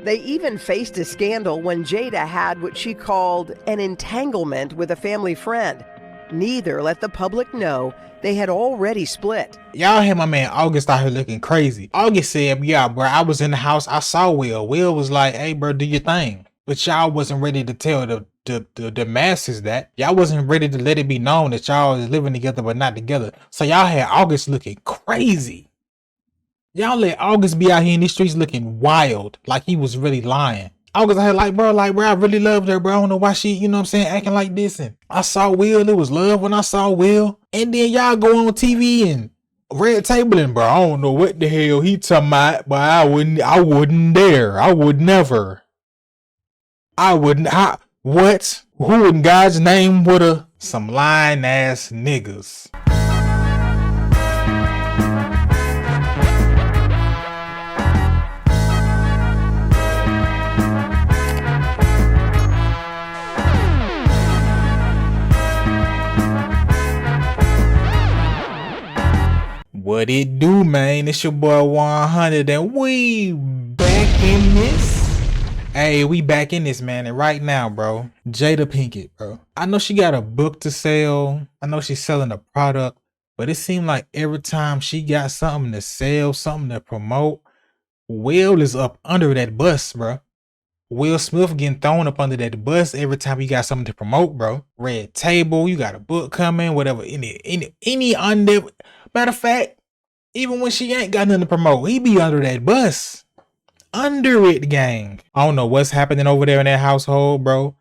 They even faced a scandal when Jada had what she called an entanglement with a family friend. Neither let the public know they had already split. Y'all had my man August out here looking crazy. August said, yeah, bro, I was in the house. I saw Will. Will was like, hey, bro, do your thing. But y'all wasn't ready to tell the masses that. Y'all wasn't ready to let it be known that y'all was living together but not together. So y'all had August looking crazy. Y'all let August be out here in these streets looking wild, like he was really lying. August out here like, bro, I really loved her, bro. I don't know why she, you know what I'm saying, acting like this. And I saw Will, it was love when I saw Will. And then y'all go on TV and red tabling, bro. I don't know what the hell he talking about, but I wouldn't dare. I would never. I wouldn't. What? Who in God's name would have? Some lying ass niggas. What it do, man? It's your boy 100 and we back in this. Hey, we back in this, man. And right now, bro, Jada Pinkett, bro. I know she got a book to sell. I know she's selling a product. But it seemed like every time she got something to sell, something to promote, Will is up under that bus, bro. Will Smith getting thrown up under that bus every time you got something to promote, bro. Red table, you got a book coming, whatever. Any under. Matter of fact, even when she ain't got nothing to promote, he be under that bus. Under it, gang. I don't know what's happening over there in that household, bro.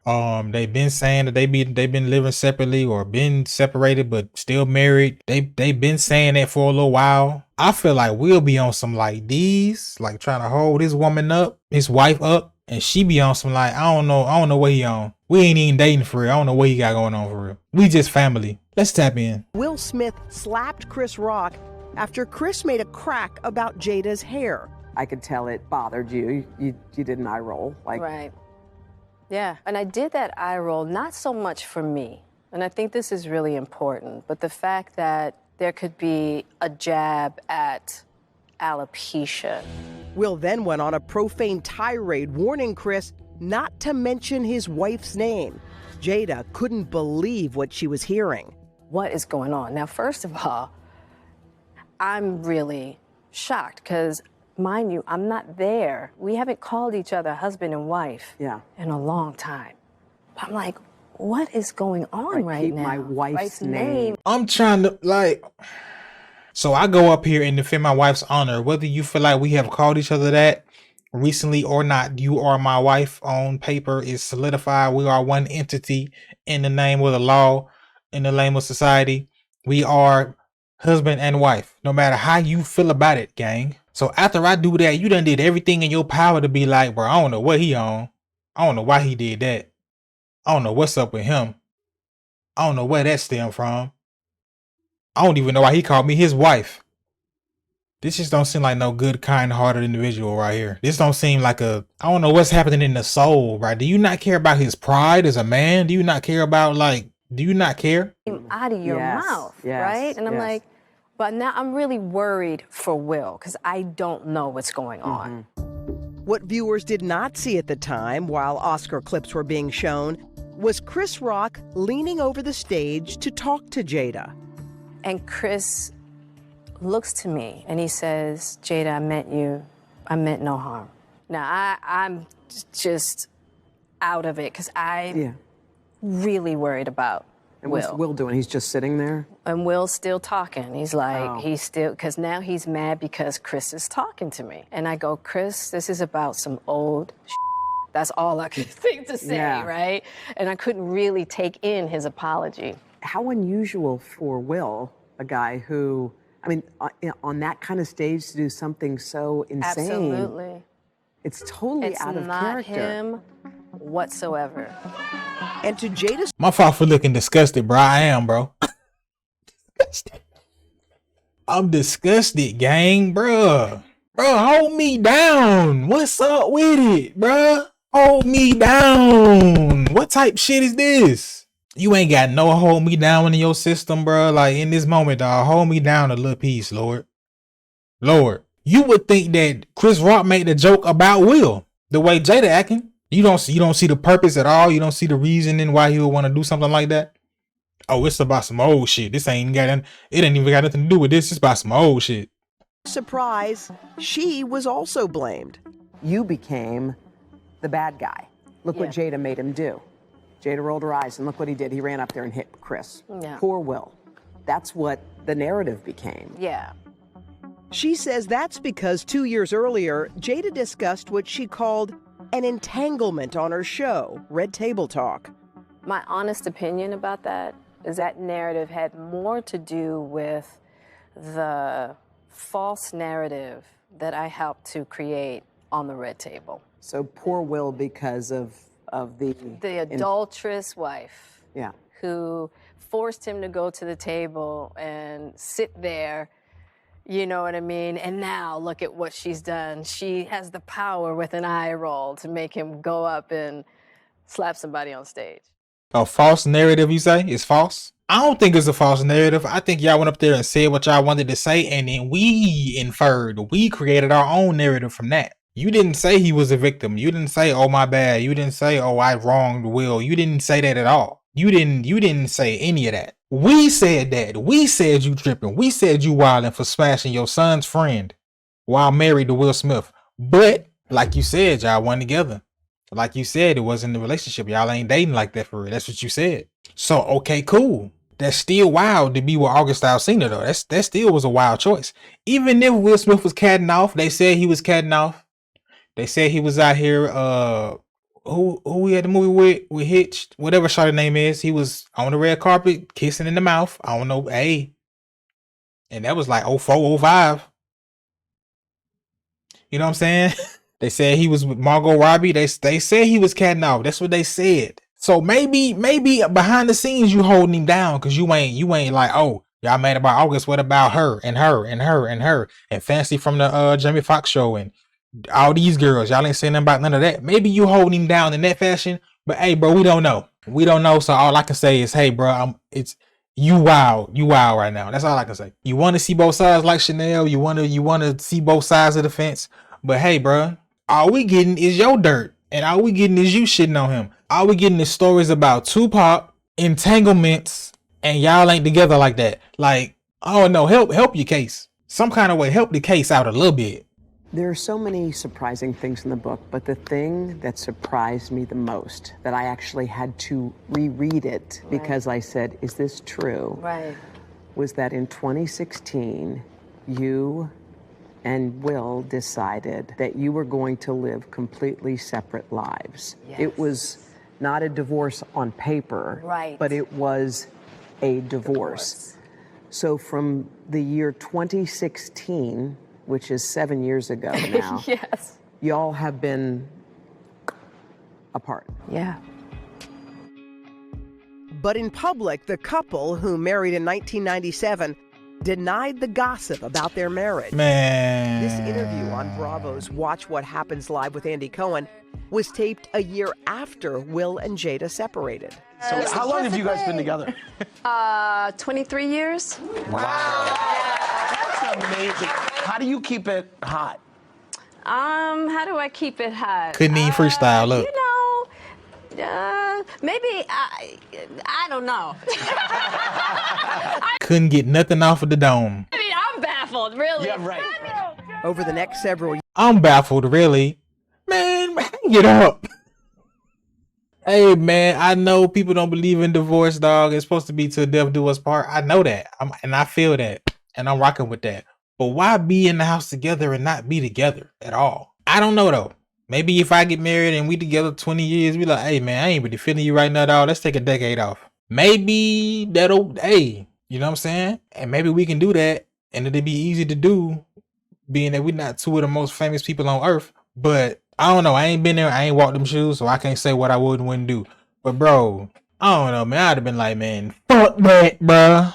They've been saying that they've been living separately or been separated but still married. They've been saying that for a little while. I feel like we'll be on some like these, like trying to hold his woman up, his wife up, and she be on some like I don't know what he on. We ain't even dating for real. I don't know what he got going on for real. We just family. Let's tap in. Will Smith slapped Chris Rock after Chris made a crack about Jada's hair. I could tell it bothered you. You did an eye roll. Like, right. Yeah, and I did that eye roll not so much for me, and I think this is really important, but the fact that there could be a jab at alopecia. Will then went on a profane tirade warning Chris not to mention his wife's name. Jada couldn't believe what she was hearing. What is going on? Now, first of all, I'm really shocked because, mind you, I'm not there. We haven't called each other husband and wife in a long time. But I'm like, what is going on right now? My wife's name. I'm trying to like. So I go up here and defend my wife's honor. Whether you feel like we have called each other that recently or not, you are my wife on paper is solidified. We are one entity in the name of the law, in the name of society. We are husband and wife, no matter how you feel about it, gang. So after I do that, you done did everything in your power to be like, bro, I don't know what he on. I don't know why he did that. I don't know what's up with him. I don't know where that stemmed from. I don't even know why he called me his wife. This just don't seem like no good, kind-hearted individual right here. This don't seem like I don't know what's happening in the soul, right? Do you not care about his pride as a man? Do you not care about, do you not care? Out of your mouth, right? And I'm like, but now I'm really worried for Will because I don't know what's going on. What viewers did not see at the time while Oscar clips were being shown was Chris Rock leaning over the stage to talk to Jada. And Chris looks to me and he says, Jada, I meant no harm. Now, I'm just out of it because I'm really worried about and Will. What's Will doing? He's just sitting there? And Will's still talking. He's like, because now he's mad because Chris is talking to me. And I go, Chris, this is about some old shit. That's all I could think to say, right? And I couldn't really take in his apology. How unusual for Will, a guy who, I mean, on that kind of stage to do something so insane. Absolutely. It's totally out of character. It's not him whatsoever. And to Jada's... My fault for looking disgusted, bro. I am, bro. I'm disgusted, gang, bro. Bro, hold me down. What's up with it, bro? Hold me down. What type shit is this? You ain't got no hold me down in your system, bro. Like in this moment, dog, hold me down a little piece, Lord. Lord, you would think that Chris Rock made a joke about Will. The way Jada acting, you don't see the purpose at all. You don't see the reasoning why he would want to do something like that. Oh, it's about some old shit. It ain't even got nothing to do with this. It's about some old shit. Surprise, she was also blamed. You became the bad guy. Look what Jada made him do. Jada rolled her eyes and look what he did. He ran up there and hit Chris. Yeah. Poor Will. That's what the narrative became. Yeah. She says that's because 2 years earlier, Jada discussed what she called an entanglement on her show, Red Table Talk. My honest opinion about that is that narrative had more to do with the false narrative that I helped to create on the Red Table. So poor Will because of the adulterous wife. Yeah. Who forced him to go to the table and sit there, you know what I mean? And now look at what she's done. She has the power with an eye roll to make him go up and slap somebody on stage. A false narrative, you say? Is false? I don't think it's a false narrative. I think y'all went up there and said what y'all wanted to say, and then we created our own narrative from that. You didn't say he was a victim. You didn't say, oh, my bad. You didn't say, oh, I wronged Will. You didn't say that at all. You didn't say any of that. We said that. We said you tripping. We said you wilding for smashing your son's friend while married to Will Smith. But like you said, y'all went together. Like you said, it wasn't a relationship. Y'all ain't dating like that for real. That's what you said. So, okay, cool. That's still wild to be with August Alsina, though. That still was a wild choice. Even if Will Smith was catting off, they said he was catting off. They said he was out here, who we had the movie with Hitch, whatever shot name is. He was on the red carpet, kissing in the mouth. I don't know, hey. And that was like 04, 05. You know what I'm saying? They said he was with Margot Robbie. They said he was catting off. That's what they said. So maybe behind the scenes you holding him down because you ain't like, oh, y'all mad about August. What about her and her and her and her and Fancy from the Jamie Foxx show and all these girls? Y'all ain't saying nothing about none of that. Maybe you holding him down in that fashion. But hey, bro, we don't know. We don't know. So all I can say is, hey, bro, you wild right now. That's all I can say. You want to see both sides like Chanel. You want to see both sides of the fence. But hey, bro, all we getting is your dirt. And all we getting is you shitting on him. All we getting is stories about Tupac, entanglements, and y'all ain't together like that. Like, oh no, help your case. Some kind of way, help the case out a little bit. There are so many surprising things in the book, but the thing that surprised me the most, that I actually had to reread it because I said, is this true? Right. Was that in 2016, you and Will decided that you were going to live completely separate lives. Yes. It was not a divorce on paper, right, but it was a divorce. So from the year 2016, which is 7 years ago now, yes, y'all have been apart. Yeah. But in public, the couple, who married in 1997, denied the gossip about their marriage. Man. This interview on Bravo's Watch What Happens Live with Andy Cohen was taped a year after Will and Jada separated. So how long have you guys been together? 23 years. Wow. That's amazing. How do you keep it hot? How do I keep it hot? Couldn't even freestyle, look. You know, maybe I don't know. Couldn't get nothing off of the dome. I mean, I'm baffled, really. Yeah, right. Over the next several years, I'm baffled, really. Man, get up. Hey, man, I know people don't believe in divorce, dog. It's supposed to be till death do us part. I know that. And I feel that. And I'm rocking with that. But why be in the house together and not be together at all? I don't know, though. Maybe if I get married and we together 20 years, we like, hey, man, I ain't really feeling you right now, dog. Let's take a decade off. Maybe that'll, hey, you know what I'm saying? And maybe we can do that. And it'll be easy to do, being that we're not two of the most famous people on earth. But I don't know. I ain't been there. I ain't walked them shoes, so I can't say what I would and wouldn't do. But, bro, I don't know, man. I'd have been like, man, fuck that, bro.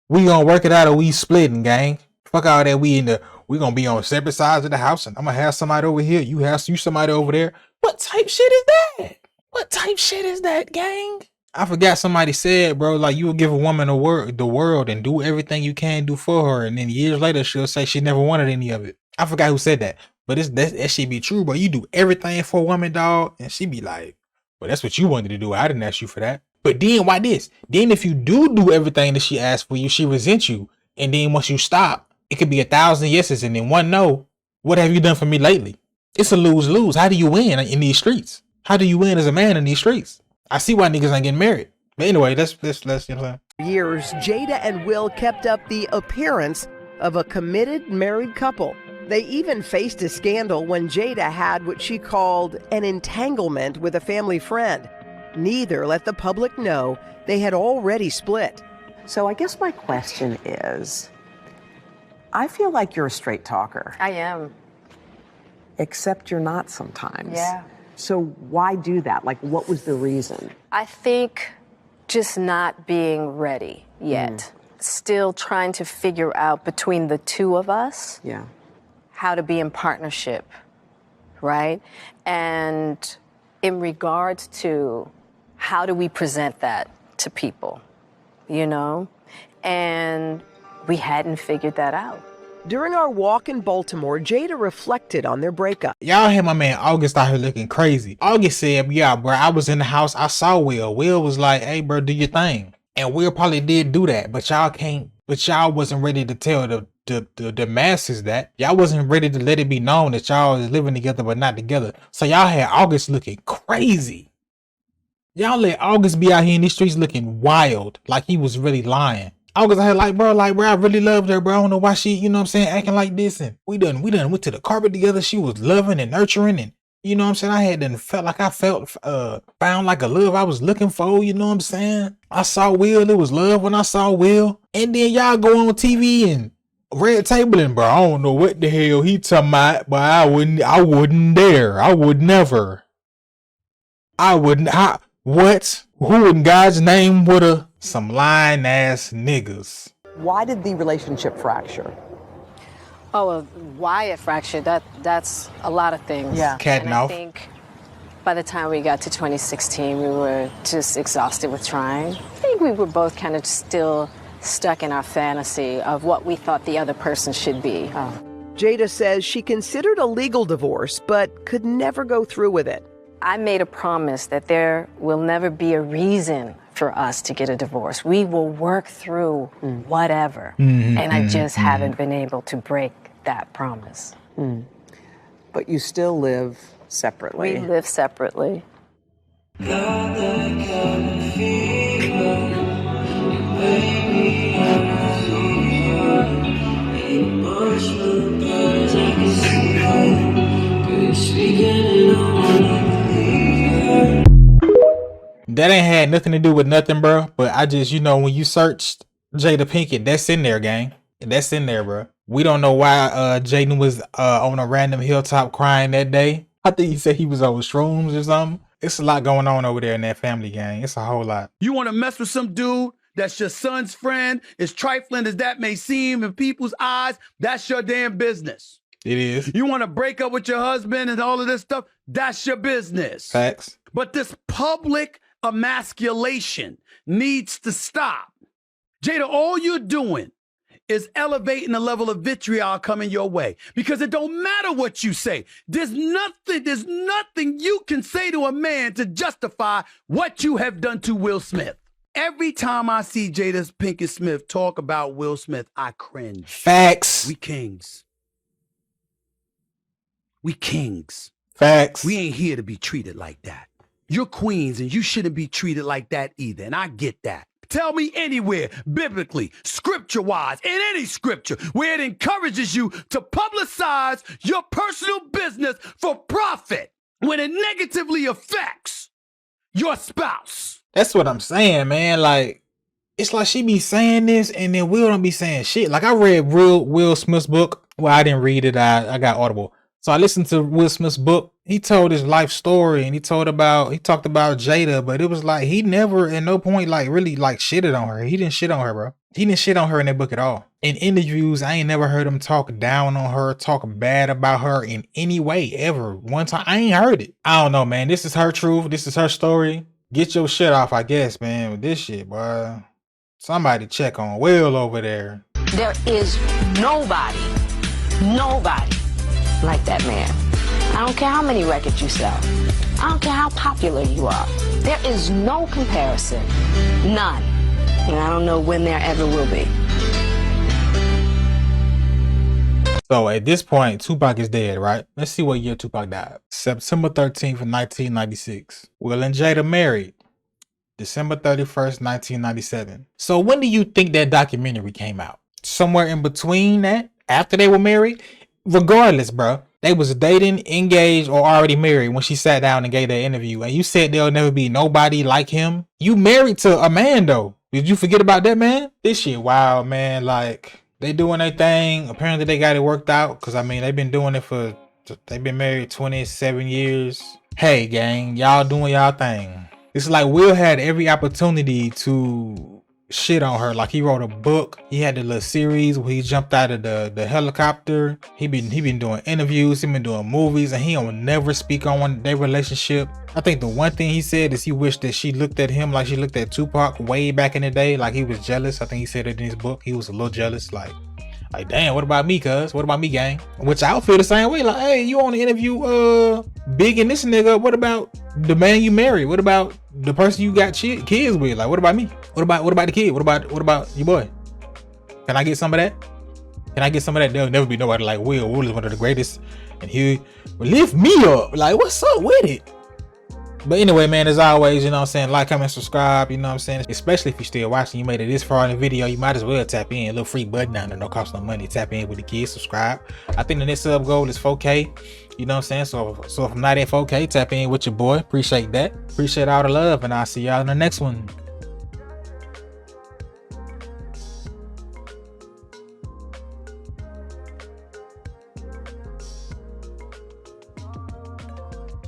We gonna work it out or we splitting, gang. Fuck all that. We gonna be on separate sides of the house, and I'm gonna have somebody over here. You somebody over there. What type shit is that? What type shit is that, gang? I forgot somebody said, bro, like, you will give a woman the world and do everything you can do for her, and then years later she'll say she never wanted any of it. I forgot who said that. But that shit be true, bro. You do everything for a woman, dog, and she be like, well, that's what you wanted to do. I didn't ask you for that. But then why this? Then if you do everything that she asked for you, she resents you. And then once you stop, it could be 1,000 yeses and then one no. What have you done for me lately? It's a lose-lose. How do you win in these streets? How do you win as a man in these streets? I see why niggas ain't getting married. But anyway, let's you know what I'm saying? Years, Jada and Will kept up the appearance of a committed married couple. They even faced a scandal when Jada had what she called an entanglement with a family friend. Neither let the public know they had already split. So I guess my question is, I feel like you're a straight talker. I am. Except you're not sometimes. Yeah. So why do that? Like, what was the reason? I think just not being ready yet. Still trying to figure out between the two of us how to be in partnership, right? And in regards to how do we present that to people, you know? And we hadn't figured that out. During our walk in Baltimore, Jada reflected on their breakup. Y'all had my man August out here looking crazy. August said, yeah, bro, I was in the house. I saw Will. Will was like, hey, bro, do your thing. And Will probably did do that, but y'all wasn't ready to tell the masses that. Y'all wasn't ready to let it be known that y'all is living together but not together. So y'all had August looking crazy. Y'all let August be out here in these streets looking wild, like he was really lying. August had like, bro, I really loved her, bro. I don't know why she, you know what I'm saying, acting like this. And we done went to the carpet together. She was loving and nurturing, and you know what I'm saying, I had felt like I found like a love I was looking for, you know what I'm saying? I saw Will, it was love when I saw Will. And then y'all go on TV and red tabling, bro. I don't know what the hell he talking about, but I wouldn't dare. I would never. What? Who in God's name would some lying ass niggas? Why did the relationship fracture? Oh, well, why it fractured, that's a lot of things. Yeah. Cat and off. I think by the time we got to 2016, we were just exhausted with trying. I think we were both kind of still stuck in our fantasy of what we thought the other person should be. Jada says she considered a legal divorce, but could never go through with it. I made a promise that there will never be a reason for us to get a divorce. We will work through whatever. And I just haven't been able to break that promise. But you still live separately. We live separately. That ain't had nothing to do with nothing, bro. But I just, you know, when you searched Jada Pinkett, that's in there, gang. That's in there, bro. We don't know why Jaden was on a random hilltop crying that day. I think he said he was on shrooms or something. It's a lot going on over there in that family, gang. It's a whole lot. You want to mess with some dude that's your son's friend, as trifling as that may seem in people's eyes, that's your damn business. It is. You want to break up with your husband and all of this stuff, that's your business. Facts. But this public emasculation needs to stop. Jada, all you're doing is elevating the level of vitriol coming your way, because it don't matter what you say. There's nothing you can say to a man to justify what you have done to Will Smith. Every time I see Jada Pinkett Smith talk about Will Smith, I cringe. Facts. We kings. We kings. Facts. We ain't here to be treated like that. You're queens and you shouldn't be treated like that either, and I get that. Tell me anywhere, biblically, scripture-wise, in any scripture, where it encourages you to publicize your personal business for profit when it negatively affects your spouse. That's what I'm saying, man. Like, it's like she be saying this and then Will don't be saying shit. Like, I read Will Smith's book. Well, I didn't read it. I got Audible. So I listened to Will Smith's book. He told his life story and he talked about Jada, but it was like he never at no point like really like shitted on her. He didn't shit on her, bro. He didn't shit on her in that book at all. In interviews, I ain't never heard him talk down on her, talk bad about her in any way ever. One time, I ain't heard it. I don't know, man. This is her truth. This is her story. Get your shit off, I guess, man, with this shit, boy. Somebody check on Will over there. There is nobody like that man. I don't care how many records you sell. I don't care how popular you are. There is no comparison. None. And I don't know when there ever will be. So at this point, Tupac is dead, right? Let's see what year Tupac died. September 13th of 1996. Will and Jada married December 31st, 1997. So when do you think that documentary came out? Somewhere in between that, after they were married? Regardless, bro, they was dating, engaged, or already married when she sat down and gave that interview. And you said there'll never be nobody like him. You married to a man, though. Did you forget about that, man? This shit wild, man. Like, they doing their thing. Apparently they got it worked out. Cause I mean, they've been doing it for, they've been married 27 years. Hey gang, y'all doing y'all thing. It's like Will had every opportunity to shit on her. Like he wrote a book. He had the little series where he jumped out of the helicopter. He been doing interviews. He been doing movies, and he don't never speak on their relationship. I think the one thing he said is he wished that she looked at him like she looked at Tupac way back in the day. Like he was jealous. I think he said it in his book. He was a little jealous. Like damn, what about me, cuz? What about me, gang? Which I would feel the same way. Like, hey, you want to interview Big and this nigga? What about the man you married? What about the person you got kids with? Like, what about me? What about the kid? What about your boy? Can I get some of that? Can I get some of that? There'll never be nobody like Will. Will is one of the greatest, and he will lift me up. Like, what's up with it? But anyway, man, as always, you know what I'm saying, like, comment, subscribe, you know what I'm saying, especially if you're still watching, you made it this far in the video, you might as well tap in. A little free button down there, no cost, no money. Tap in with the kids, subscribe. I think the next sub goal is 4K, you know what I'm saying, so if I'm not at 4K, tap in with your boy. Appreciate that. Appreciate all the love, and I'll see y'all in the next one.